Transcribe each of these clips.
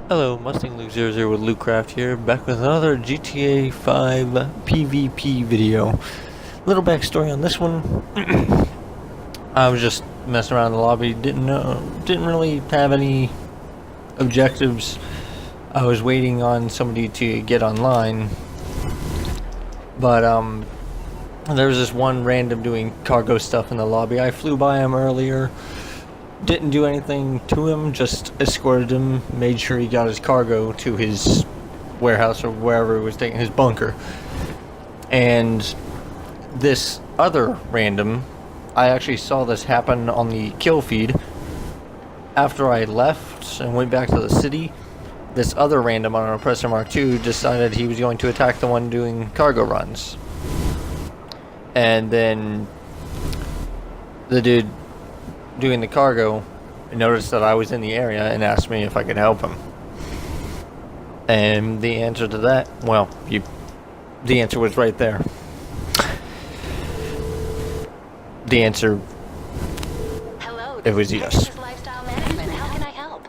Hello, Mustang Luke 00 with Lootcraft here, back with another GTA 5 PvP video. Little backstory on this one. I was just messing around in the lobby, didn't really have any objectives. I was waiting on somebody to get online, but there was this one random doing cargo stuff in the lobby. I flew by him earlier. Didn't do anything to him, just escorted him, made sure he got his cargo to his warehouse or wherever he was taking his bunker. And this other random, I actually saw this happen on the kill feed. After I left and went back to the city, this other random on an Oppressor Mark II decided he was going to attack the one doing cargo runs. And then the dude doing the cargo noticed that I was in the area and asked me if I could help him. And the answer to that, well, the answer was right there. The answer, Hello, it was yes. Lifestyle Management. How can I help?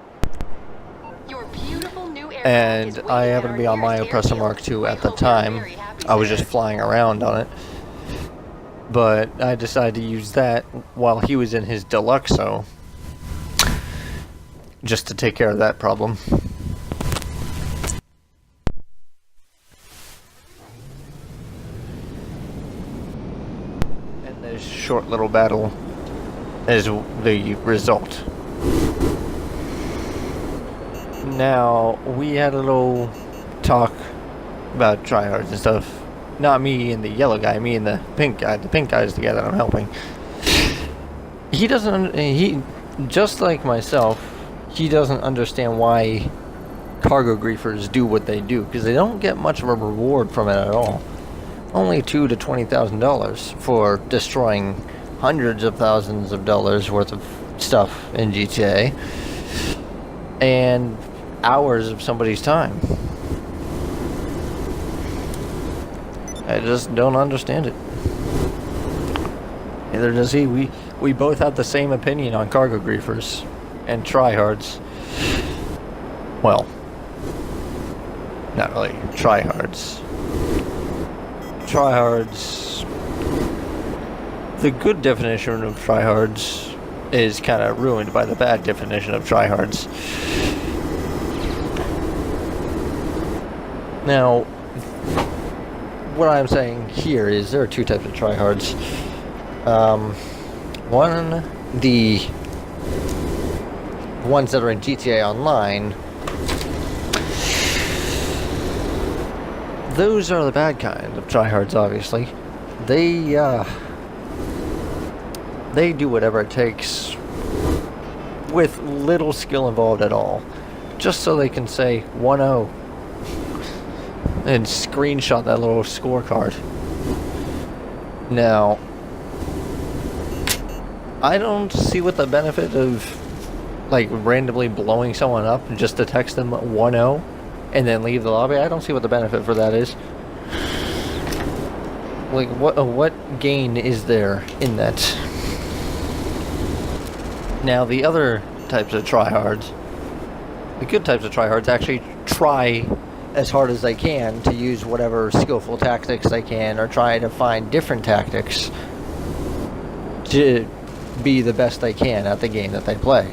Your beautiful new aircraft And is I waiting happened at to be our on my nearest Oppressor airfield. Mark II We at the hope you're time. very happy I was today. just flying around on it. But I decided to use that while he was in his Deluxo, just to take care of that problem. And this short little battle is the result. Now, we had a little talk about tryhards and stuff. Not me and the yellow guy, me and the pink guy. The pink guy is the guy that I'm helping. He just like myself, he doesn't understand why cargo griefers do what they do, because they don't get much of a reward from it at all. Only $2,000 to $20,000 for destroying hundreds of thousands of dollars worth of stuff in GTA, and hours of somebody's time. I just don't understand it. Neither does he. We both have the same opinion on cargo griefers and tryhards. Well, not really tryhards. Tryhards. The good definition of tryhards is kind of ruined by the bad definition of tryhards. Now, what I'm saying here is there are two types of tryhards. One, the ones that are in GTA Online, those are the bad kind of tryhards, obviously. They do whatever it takes with little skill involved at all, just so they can say 1-0 and screenshot that little scorecard. Now, I don't see what the benefit of like randomly blowing someone up just to text them 1-0 and then leave the lobby. I don't see what the benefit for that is. Like, what gain is there in that? Now, the other types of tryhards, the good types of tryhards, actually try as hard as they can to use whatever skillful tactics they can, or try to find different tactics to be the best they can at the game that they play.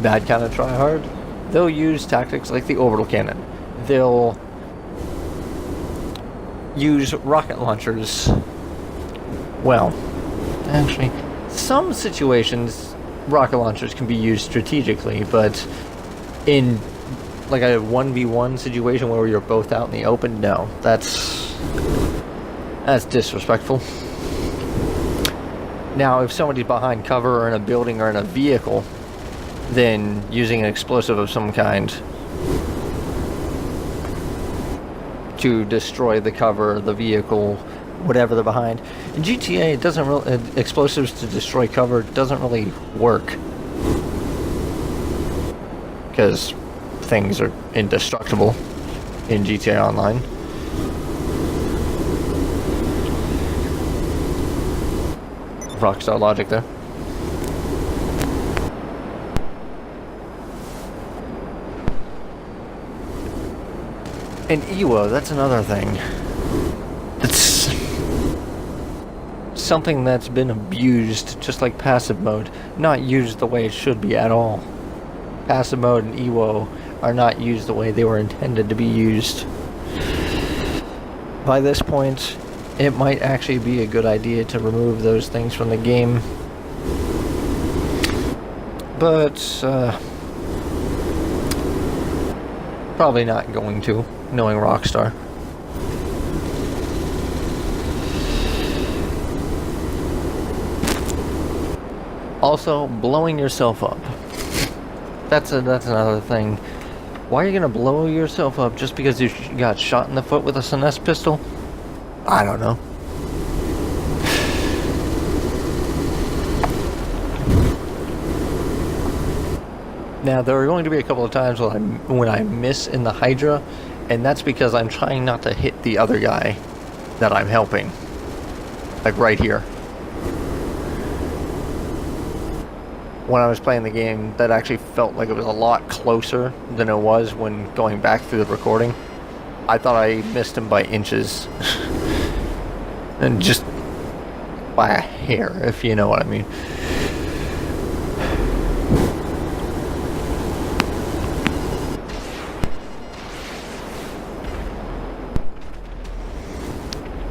Bad kind of tryhard, they'll use tactics like the orbital cannon. They'll use rocket launchers. Well, actually, some situations rocket launchers can be used strategically, but in like a 1v1 situation where you're both out in the open, no, that's disrespectful. Now, if somebody's behind cover or in a building or in a vehicle, then using an explosive of some kind to destroy the cover, the vehicle, whatever they're behind. In GTA, it doesn't really, explosives to destroy cover doesn't really work, because things are indestructible in GTA Online. Rockstar logic there. And EWO, that's another thing. It's something that's been abused, just like passive mode. Not used the way it should be at all. Passive mode and EWO are not used the way they were intended to be used. By this point, it might actually be a good idea to remove those things from the game. But, probably not going to, knowing Rockstar. Also, blowing yourself up. That's another thing. Why are you gonna blow yourself up just because you got shot in the foot with a finesse pistol? I don't know. Now, there are going to be a couple of times when I miss in the Hydra, and that's because I'm trying not to hit the other guy that I'm helping. Like right here. When I was playing the game, that actually felt like it was a lot closer than it was when going back through the recording. I thought I missed him by inches. And just by a hair, if you know what I mean.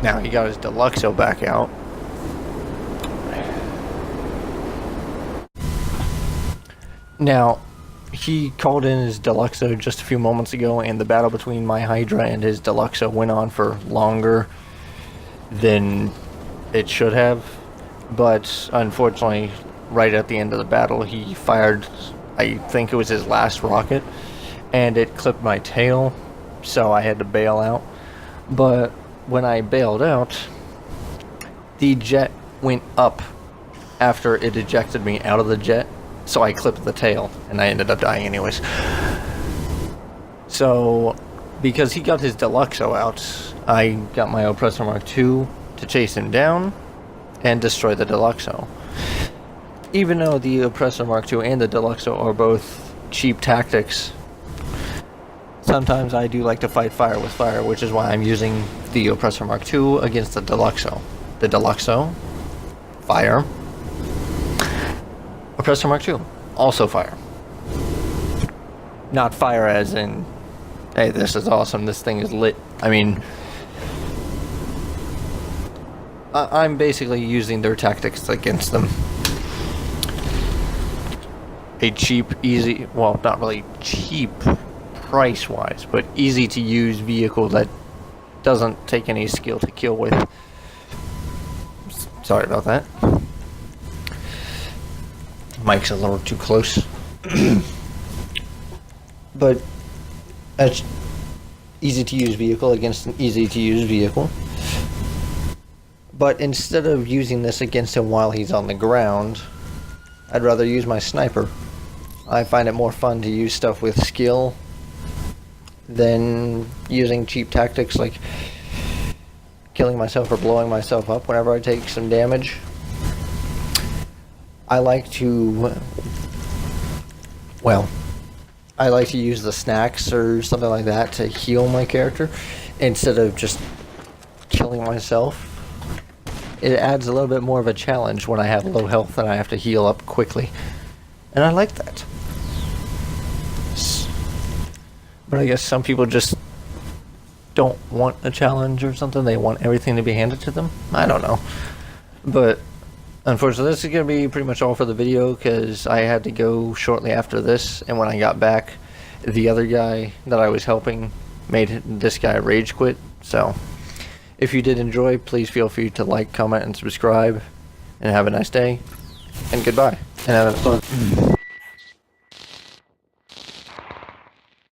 Now he got his Deluxo back out. Now, he called in his Deluxo just a few moments ago, and the battle between my Hydra and his Deluxo went on for longer than it should have. But unfortunately, right at the end of the battle, he fired, I think it was his last rocket, and it clipped my tail, so I had to bail out. But when I bailed out, the jet went up after it ejected me out of the jet, so I clipped the tail, and I ended up dying anyways. So, because he got his Deluxo out, I got my Oppressor Mark II to chase him down and destroy the Deluxo. Even though the Oppressor Mark II and the Deluxo are both cheap tactics, sometimes I do like to fight fire with fire, which is why I'm using the Oppressor Mark II against the Deluxo. The Deluxo, fire. Oppressor Mark II, also fire. Not fire as in, hey, this is awesome, this thing is lit. I mean, I'm basically using their tactics against them. A cheap, easy, well, not really cheap price-wise, but easy to use vehicle that doesn't take any skill to kill with. Sorry about that. Mic's a little too close. But that's easy to use vehicle against an easy to use vehicle. But instead of using this against him while he's on the ground, I'd rather use my sniper. I find it more fun to use stuff with skill than using cheap tactics like killing myself or blowing myself up whenever I take some damage. I like to, well, I like to use the snacks or something like that to heal my character instead of just killing myself. It adds a little bit more of a challenge when I have low health and I have to heal up quickly. And I like that. But I guess some people just don't want a challenge or something. They want everything to be handed to them. I don't know. But unfortunately, this is going to be pretty much all for the video because I had to go shortly after this, and when I got back, the other guy that I was helping made this guy rage quit. So, if you did enjoy, please feel free to like, comment, and subscribe, and have a nice day, and goodbye, and have fun.